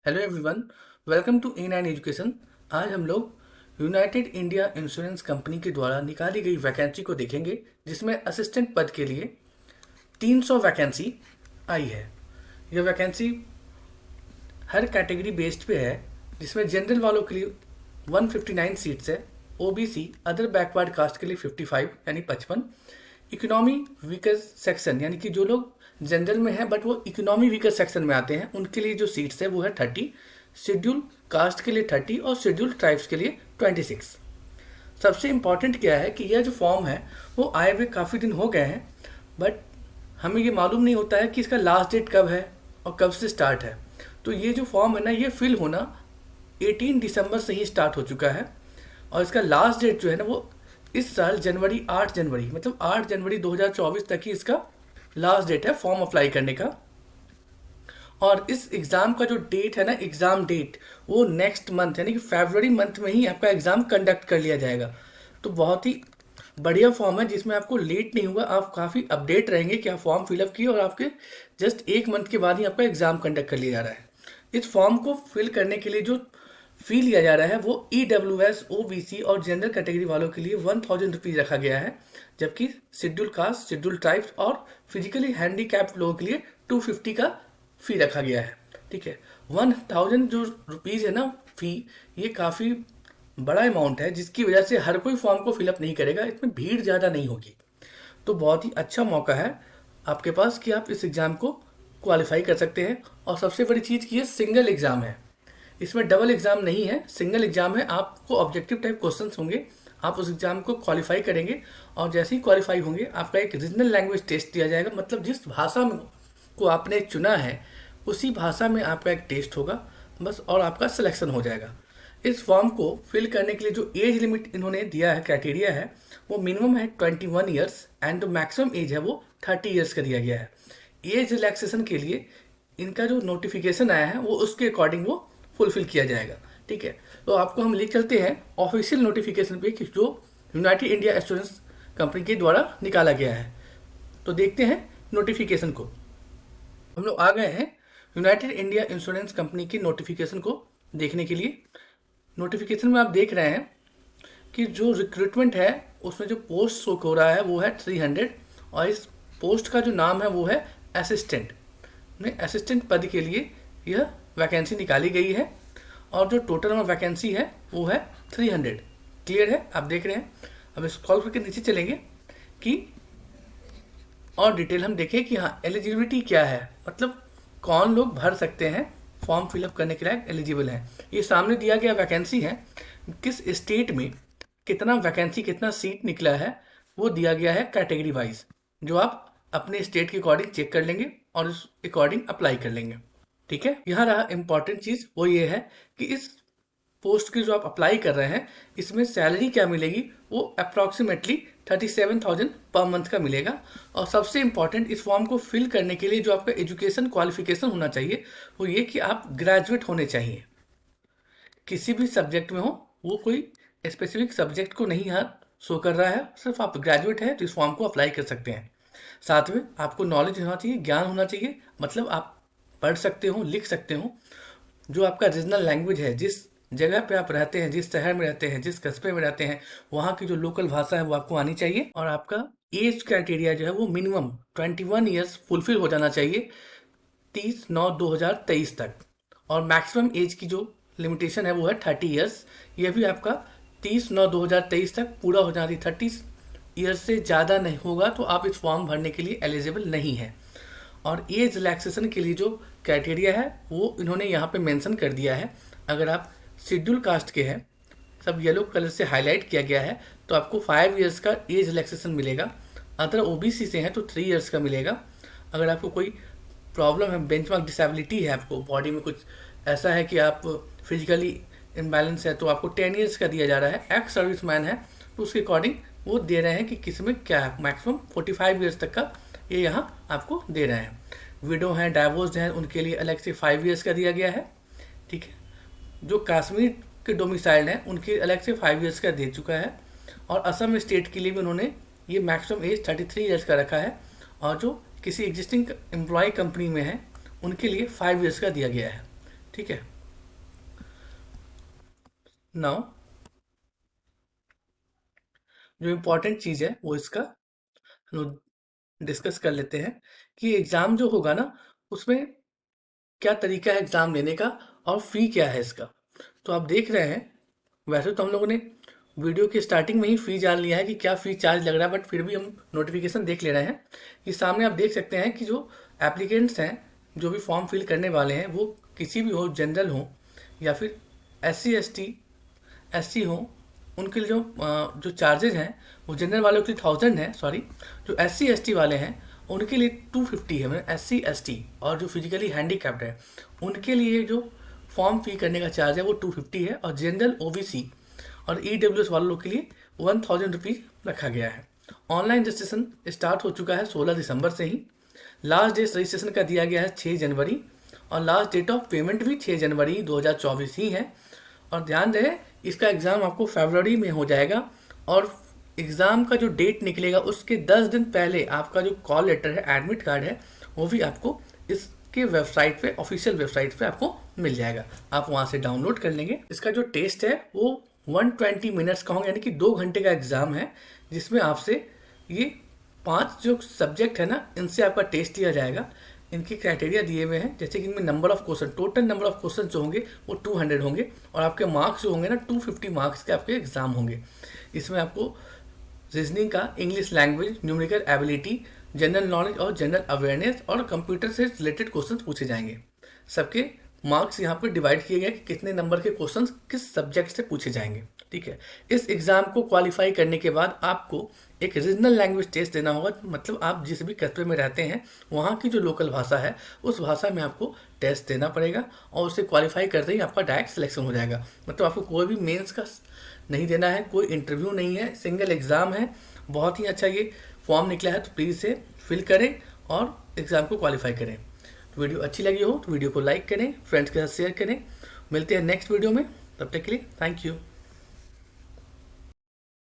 Hello everyone, welcome to ए9 education. आज हम लोग यूनाइटेड इंडिया इंश्योरेंस कंपनी के द्वारा निकाली गई वैकेंसी को देखेंगे, जिसमें असिस्टेंट पद के लिए 300 वैकेंसी आई है। यह वैकेंसी हर कैटेगरी बेस्ड पे है, जिसमें जनरल वालों के लिए 159 सीट्स है, ओबीसी अदर बैकवर्ड कास्ट के लिए 55 यानी 55, इकोनॉमी वीकर सेक्शन यानी कि जो लोग जनरल में है बट वो इकोनॉमी वीकर सेक्शन में आते हैं उनके लिए जो सीट्स है वो है 30, शेड्यूल कास्ट के लिए 30 और शेड्यूल ट्राइब्स के लिए 26। सबसे इम्पॉर्टेंट क्या है कि यह जो फॉर्म है वो आए हुए काफ़ी दिन हो गए हैं, बट हमें ये मालूम नहीं होता है कि इसका लास्ट डेट कब है और कब से स्टार्ट है। तो ये जो फॉर्म है ना, ये फिल होना 18 दिसंबर से ही स्टार्ट हो चुका है और इसका लास्ट डेट जो है ना वो इस साल 8 जनवरी मतलब 8 जनवरी 2024 तक ही इसका लास्ट डेट है फॉर्म अप्लाई करने का। और इस एग्ज़ाम का जो डेट है ना, एग्ज़ाम डेट, वो नेक्स्ट मंथ यानी कि फरवरी मंथ में ही आपका एग्ज़ाम कंडक्ट कर लिया जाएगा। तो बहुत ही बढ़िया फॉर्म है जिसमें आपको लेट नहीं होगा, आप काफ़ी अपडेट रहेंगे कि आप फॉर्म फिलअप किए और आपके जस्ट एक मंथ के बाद ही आपका एग्ज़ाम कंडक्ट कर लिया जा रहा है। इस फॉर्म को फिल करने के लिए जो फी लिया जा रहा है वो EWS, OBC और जनरल कैटेगरी वालों के लिए 1000 रुपीज़ रखा गया है, जबकि शेड्यूल कास्ट, शेड्यूल ट्राइब्स और फिजिकली हैंडीकैप्ड लोगों के लिए 250 का फी रखा गया है। ठीक है, 1000 जो रुपीज़ है ना फी, ये काफ़ी बड़ा अमाउंट है, जिसकी वजह से हर कोई फॉर्म को फिलअप नहीं करेगा, इसमें भीड़ ज़्यादा नहीं होगी। तो बहुत ही अच्छा मौका है आपके पास कि आप इस एग्ज़ाम को क्वालिफाई कर सकते हैं। और सबसे बड़ी चीज़ की ये सिंगल एग्ज़ाम है, इसमें डबल एग्ज़ाम नहीं है, सिंगल एग्ज़ाम है। आपको ऑब्जेक्टिव टाइप क्वेश्चंस होंगे, आप उस एग्ज़ाम को क्वालिफाई करेंगे और जैसे ही क्वालिफाई होंगे आपका एक रीजनल लैंग्वेज टेस्ट दिया जाएगा, मतलब जिस भाषा में को आपने चुना है उसी भाषा में आपका एक टेस्ट होगा बस, और आपका सिलेक्शन हो जाएगा। इस फॉर्म को फिल करने के लिए जो एज लिमिट इन्होंने दिया है, क्राइटेरिया है, वो मिनिमम है 21 ईयर्स एंड जो मैक्सिमम एज है वो 30 ईयर्स का दिया गया है। एज रिलैक्सेशन के लिए इनका जो नोटिफिकेशन आया है वो उसके अकॉर्डिंग वो फुलफिल किया जाएगा। ठीक है, तो आपको हम ले चलते हैं ऑफिशियल नोटिफिकेशन पे कि जो यूनाइटेड इंडिया इंश्योरेंस कंपनी के द्वारा निकाला गया है। तो देखते हैं नोटिफिकेशन को। हम लोग आ गए हैं यूनाइटेड इंडिया इंश्योरेंस कंपनी की नोटिफिकेशन को देखने के लिए। नोटिफिकेशन में आप देख रहे हैं कि जो रिक्रूटमेंट है उसमें जो पोस्ट शो हो रहा है वो है 300 और इस पोस्ट का जो नाम है वो है असिस्टेंट। असिस्टेंट पद के लिए यह वैकेंसी निकाली गई है और जो टोटल में वैकेंसी है वो है 300। क्लियर है, आप देख रहे हैं। अब स्क्रॉल करके नीचे चलेंगे कि और डिटेल हम देखें कि हाँ एलिजिबिलिटी क्या है, मतलब कौन लोग भर सकते हैं, फॉर्म फिलअप करने के लिए एलिजिबल हैं। ये सामने दिया गया वैकेंसी है, किस स्टेट में कितना वैकेंसी, कितना सीट निकला है वो दिया गया है कैटेगरी वाइज, जो आप अपने स्टेट के अकॉर्डिंग चेक कर लेंगे और उस अकॉर्डिंग अप्लाई कर लेंगे। ठीक है, यहाँ रहा इम्पॉर्टेंट चीज़ वो ये है कि इस पोस्ट की जो आप अप्लाई कर रहे हैं इसमें सैलरी क्या मिलेगी, वो अप्रॉक्सीमेटली 37,000 पर मंथ का मिलेगा। और सबसे इम्पॉर्टेंट, इस फॉर्म को फिल करने के लिए जो आपका एजुकेशन क्वालिफिकेशन होना चाहिए वो ये कि आप ग्रेजुएट होने चाहिए, किसी भी सब्जेक्ट में हो, वो कोई स्पेसिफिक सब्जेक्ट को नहीं यहाँ शो कर रहा है, सिर्फ आप ग्रेजुएट हैं तो इस फॉर्म को अप्लाई कर सकते हैं। साथ में आपको नॉलेज होना चाहिए, ज्ञान होना चाहिए, मतलब आप पढ़ सकते हो, लिख सकते हो। जो आपका रीजनल लैंग्वेज है, जिस जगह पे आप रहते हैं, जिस शहर में रहते हैं, जिस कस्बे में रहते हैं, वहाँ की जो लोकल भाषा है वो आपको आनी चाहिए। और आपका एज क्राइटेरिया जो है वो मिनिमम 21 ईयर्स फुलफिल हो जाना चाहिए 30/9/2023 तक। और मैक्सिमम एज की जो लिमिटेशन है वो है 30 ईयर्स, ये भी आपका 30/9/2023 तक पूरा हो जाना चाहिए। 30 ईयर्स से ज़्यादा नहीं होगा तो आप इस फॉर्म भरने के लिए एलिजिबल नहीं है। और एज रिलैक्सेशन के लिए जो क्राइटेरिया है वो इन्होंने यहाँ पे मेंशन कर दिया है। अगर आप शेड्यूल कास्ट के हैं, सब येलो कलर से हाईलाइट किया गया है, तो आपको 5 ईयर्स का एज रिलैक्सेशन मिलेगा। अगर ओबीसी से हैं तो 3 ईयर्स का मिलेगा। अगर आपको कोई प्रॉब्लम है, बेंचमार्क डिसेबिलिटी है, आपको बॉडी में कुछ ऐसा है कि आप फिजिकली इम्बैलेंस है, तो आपको 10 ईयर्स का दिया जा रहा है। एक्स सर्विस मैन है तो उसके अकॉर्डिंग वो दे रहे हैं कि किस में क्या है, मैक्सिमम 45 ईयर्स तक का ये यहाँ आपको दे रहे हैं। विडो हैं, डाइवोर्स हैं, उनके लिए अलग से 5 ईयर्स का दिया गया है। ठीक है, जो कश्मीर के डोमिसाइल्ड हैं उनके अलग से 5 ईयर्स का दे चुका है। और असम स्टेट के लिए भी उन्होंने ये मैक्सिमम एज 33 ईयर्स का रखा है। और जो किसी एग्जिस्टिंग एम्प्लॉय कंपनी में है उनके लिए 5 ईयर्स का दिया गया है। ठीक है, नाउ जो इम्पोर्टेंट चीज़ है वो इसका हम लोग डिस्कस कर लेते हैं कि एग्ज़ाम जो होगा ना उसमें क्या तरीका है एग्ज़ाम लेने का और फ़ी क्या है इसका। तो आप देख रहे हैं, वैसे तो हम लोगों ने वीडियो की स्टार्टिंग में ही फ़ी जान लिया है कि क्या फ़ी चार्ज लग रहा है, बट फिर भी हम नोटिफिकेशन देख ले रहे हैं कि सामने आप देख सकते हैं कि जो एप्लीकेंट्स हैं, जो भी फॉर्म फिल करने वाले हैं, वो किसी भी हो, जनरल हो या फिर SC ST SC हो, उनके लिए जो चार्जेज हैं वो जनरल वालों के लिए 1000 है, सॉरी। जो SC ST वाले हैं उनके लिए 250 है, मतलब SC ST और जो फिजिकली हैंडीकैप्ड है उनके लिए जो फॉर्म फिल करने का चार्ज है वो 250 है, और जनरल OBC और EWS वालों के लिए 1000 रुपीज़ रखा गया है। ऑनलाइन रजिस्ट्रेशन स्टार्ट हो चुका है 16 दिसंबर से ही। लास्ट डेट रजिस्ट्रेशन का दिया गया है 6 जनवरी, और लास्ट डेट ऑफ पेमेंट भी 6 जनवरी 2024 ही है। और ध्यान रहे, इसका एग्ज़ाम आपको फरवरी में हो जाएगा, और एग्ज़ाम का जो डेट निकलेगा उसके 10 दिन पहले आपका जो कॉल लेटर है, एडमिट कार्ड है, वो भी आपको इसके वेबसाइट पे, ऑफिशियल वेबसाइट पे आपको मिल जाएगा। आप वहाँ से डाउनलोड कर लेंगे। इसका जो टेस्ट है वो 120 मिनट्स का होगा, यानी कि 2 घंटे का एग्ज़ाम है, जिसमें आपसे ये 5 जो सब्जेक्ट है ना, इनसे आपका टेस्ट लिया जाएगा। इनके क्राइटेरिया दिए हुए हैं, जैसे कि इनमें number of question, total number of question जो होंगे वो 200 होंगे, और आपके मार्क्स जो होंगे ना 250 मार्क्स के आपके एग्जाम होंगे। इसमें आपको रीजनिंग का, English language, numerical ability, general knowledge और जनरल अवेयरनेस और कंप्यूटर से रिलेटेड क्वेश्चन पूछे जाएंगे। सबके मार्क्स यहाँ पर डिवाइड किए गए कि कितने नंबर के क्वेश्चन किस सब्जेक्ट से पूछे जाएंगे, ठीक है। इस एग्ज़ाम को क्वालिफाई करने के बाद आपको एक रीजनल लैंग्वेज टेस्ट देना होगा, मतलब आप जिस भी कस्बे में रहते हैं वहाँ की जो लोकल भाषा है उस भाषा में आपको टेस्ट देना पड़ेगा, और उसे क्वालिफाई करते ही आपका डायरेक्ट सिलेक्शन हो जाएगा। मतलब आपको कोई भी मेंस का नहीं देना है, कोई इंटरव्यू नहीं है, सिंगल एग्ज़ाम है। बहुत ही अच्छा ये फॉर्म निकला है, तो प्लीज़ इसे फिल करें और एग्ज़ाम को क्वालिफाई करें। तो वीडियो अच्छी लगी हो तो वीडियो को लाइक करें, फ्रेंड्स के साथ शेयर करें। मिलते हैं नेक्स्ट वीडियो में, तब तक के लिए थैंक यू।